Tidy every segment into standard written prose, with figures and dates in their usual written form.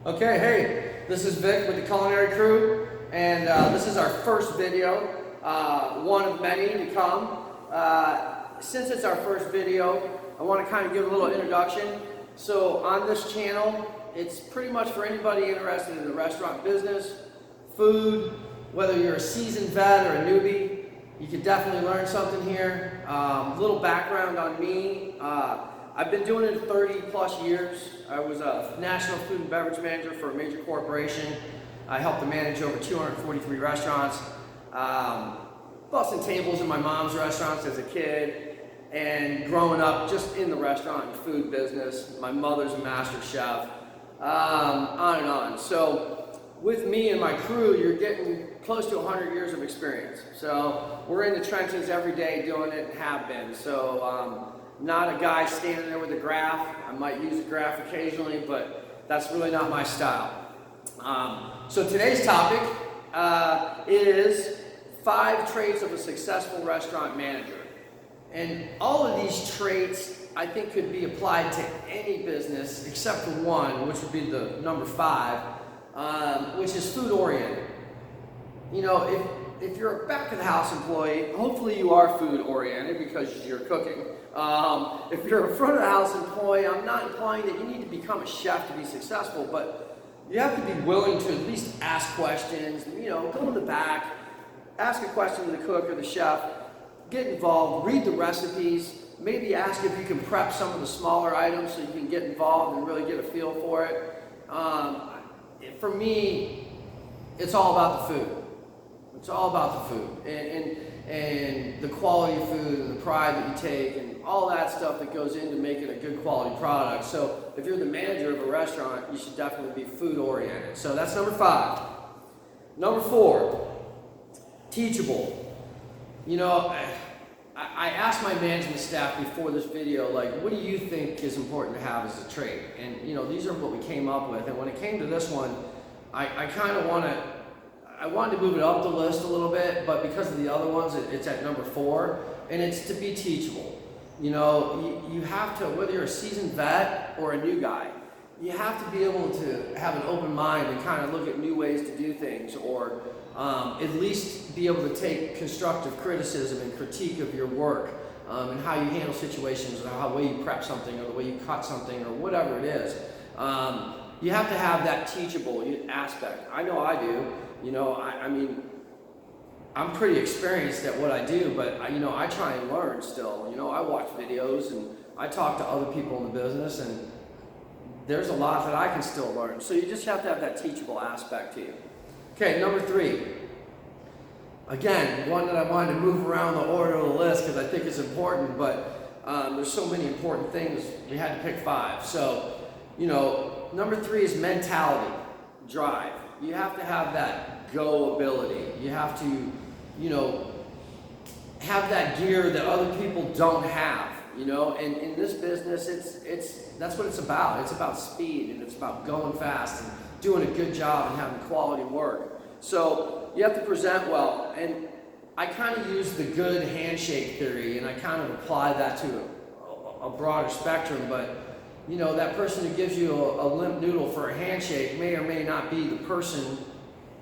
Okay, hey, this is Vic with the Culinary crew, and this is our first video, one of many to come. Since it's our first video, I want to kind of give a little introduction. So on this channel, it's pretty much for anybody interested in the restaurant business, food, whether you're a seasoned vet or a newbie, you can definitely learn something here. Little background on me. I've been doing it 30 plus years. I was a national food and beverage manager for a major corporation. I helped to manage over 243 restaurants, busting tables in my mom's restaurants as a kid, and growing up just in the restaurant and food business. My mother's a master chef, on and on. So with me and my crew, you're getting close to 100 years of experience. So we're in the trenches every day doing it and have been. So not a guy standing there with a graph. I might use a graph occasionally, but that's really not my style. So today's topic is 5 traits of a successful restaurant manager. And all of these traits I think could be applied to any business except for one, which would be the number 5, which is food oriented. You know, if you're a back of the house employee, hopefully you are food oriented because you're cooking. If you're a front of the house employee, I'm not implying that you need to become a chef to be successful, but you have to be willing to at least ask questions, you know, go in the back, ask a question to the cook or the chef, get involved, read the recipes, maybe ask if you can prep some of the smaller items so you can get involved and really get a feel for it. For me, it's all about the food. It's all about the food and the quality of food and the pride that you take and all that stuff that goes into making a good quality product. So if you're the manager of a restaurant, you should definitely be food oriented. So that's number 5. Number 4, teachable. You know, I asked my management staff before this video, like, what do you think is important to have as a trait? And you know, these are what we came up with. And when it came to this one, I wanted to move it up the list a little bit, but because of the other ones, it's at number 4, and it's to be teachable. You know, you have to, whether you're a seasoned vet or a new guy, you have to be able to have an open mind and kind of look at new ways to do things, or at least be able to take constructive criticism and critique of your work, and how you handle situations, or how the way you prep something, or the way you cut something, or whatever it is. You have to have that teachable aspect. I know I do. You know, I mean, I'm pretty experienced at what I do, but I try and learn still. You know, I watch videos and I talk to other people in the business, and there's a lot that I can still learn. So you just have to have that teachable aspect to you. Okay, number 3. Again, one that I wanted to move around the order of the list because I think it's important, but there's so many important things, we had to pick 5. So, you know, number 3 is mentality, drive. You have to have that go ability. You have to, you know, have that gear that other people don't have, you know, and in this business, that's what it's about. It's about speed, and it's about going fast and doing a good job and having quality work. So you have to present well, and I kind of use the good handshake theory, and I kind of apply that to a broader spectrum, but you know, that person who gives you a limp noodle for a handshake may or may not be the person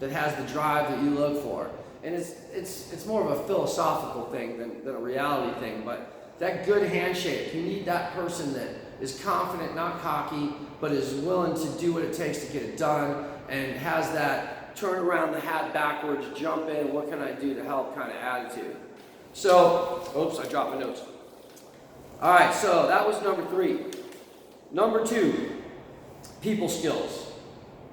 that has the drive that you look for. And it's more of a philosophical thing than a reality thing, but that good handshake, you need that person that is confident, not cocky, but is willing to do what it takes to get it done, and has that turn around the hat backwards, jump in, what can I do to help kind of attitude. So, oops, I dropped my notes. All right, so that was number 3. Number 2, people skills.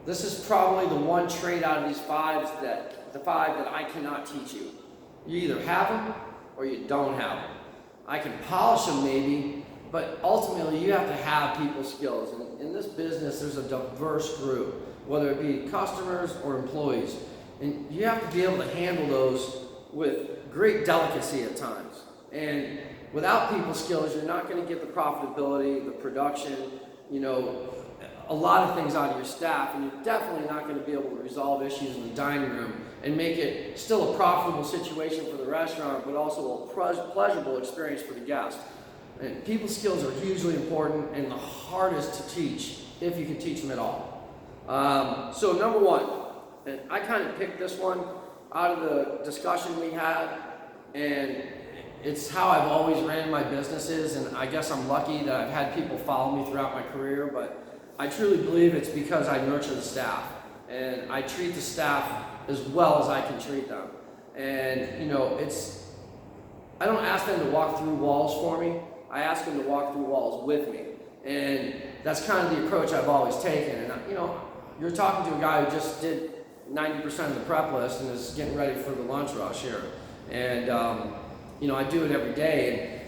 This is probably the one trait out of these 5 that I cannot teach you. You either have them or you don't have them. I can polish them maybe, but ultimately you have to have people skills. And in this business, there's a diverse group, whether it be customers or employees. And you have to be able to handle those with great delicacy at times. And without people skills, you're not going to get the profitability, the production, you know, a lot of things out of your staff, and you're definitely not going to be able to resolve issues in the dining room and make it still a profitable situation for the restaurant, but also a pleasurable experience for the guest. And people skills are hugely important and the hardest to teach, if you can teach them at all. So number one, and I kind of picked this one out of the discussion we had, and it's how I've always ran my businesses, and I guess I'm lucky that I've had people follow me throughout my career, but I truly believe it's because I nurture the staff, and I treat the staff as well as I can treat them. And you know, I don't ask them to walk through walls for me, I ask them to walk through walls with me. And that's kind of the approach I've always taken. And you know, you're talking to a guy who just did 90% of the prep list and is getting ready for the lunch rush here. And you know, I do it every day.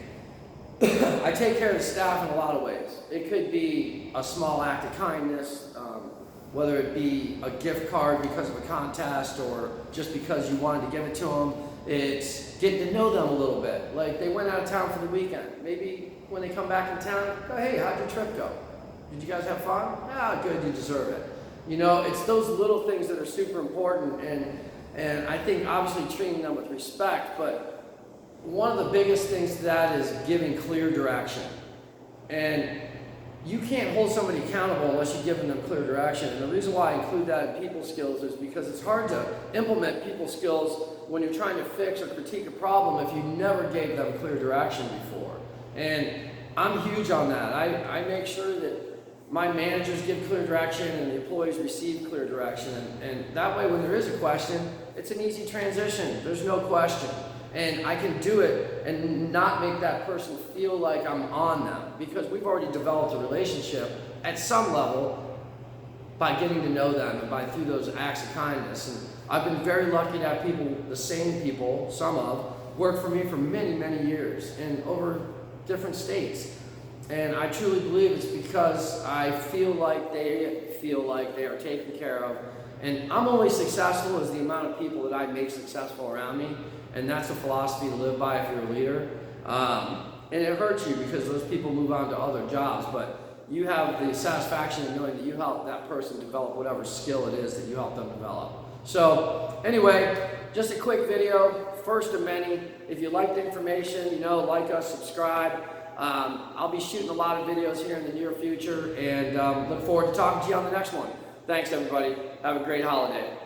And I take care of the staff in a lot of ways. It could be a small act of kindness, whether it be a gift card because of a contest or just because you wanted to give it to them. It's getting to know them a little bit. Like they went out of town for the weekend. Maybe when they come back in town, go, hey, how'd your trip go? Did you guys have fun? Ah, good, you deserve it. You know, it's those little things that are super important, and I think obviously treating them with respect, but one of the biggest things to that is giving clear direction. And you can't hold somebody accountable unless you're giving them clear direction. And the reason why I include that in people skills is because it's hard to implement people skills when you're trying to fix or critique a problem if you never gave them clear direction before. And I'm huge on that. I make sure that my managers give clear direction and the employees receive clear direction. And that way when there is a question, it's an easy transition. There's no question. And I can do it and not make that person feel like I'm on them, because we've already developed a relationship at some level by getting to know them and by through those acts of kindness. And I've been very lucky to have people, the same people, some of, work for me for many, many years and over different states. And I truly believe it's because I feel like they are taken care of. And I'm only successful as the amount of people that I make successful around me. And that's a philosophy to live by if you're a leader. And it hurts you because those people move on to other jobs, but you have the satisfaction of knowing that you helped that person develop whatever skill it is that you helped them develop. So anyway, just a quick video, first of many. If you like the information, you know, like us, subscribe. I'll be shooting a lot of videos here in the near future, and look forward to talking to you on the next one. Thanks, everybody. Have a great holiday.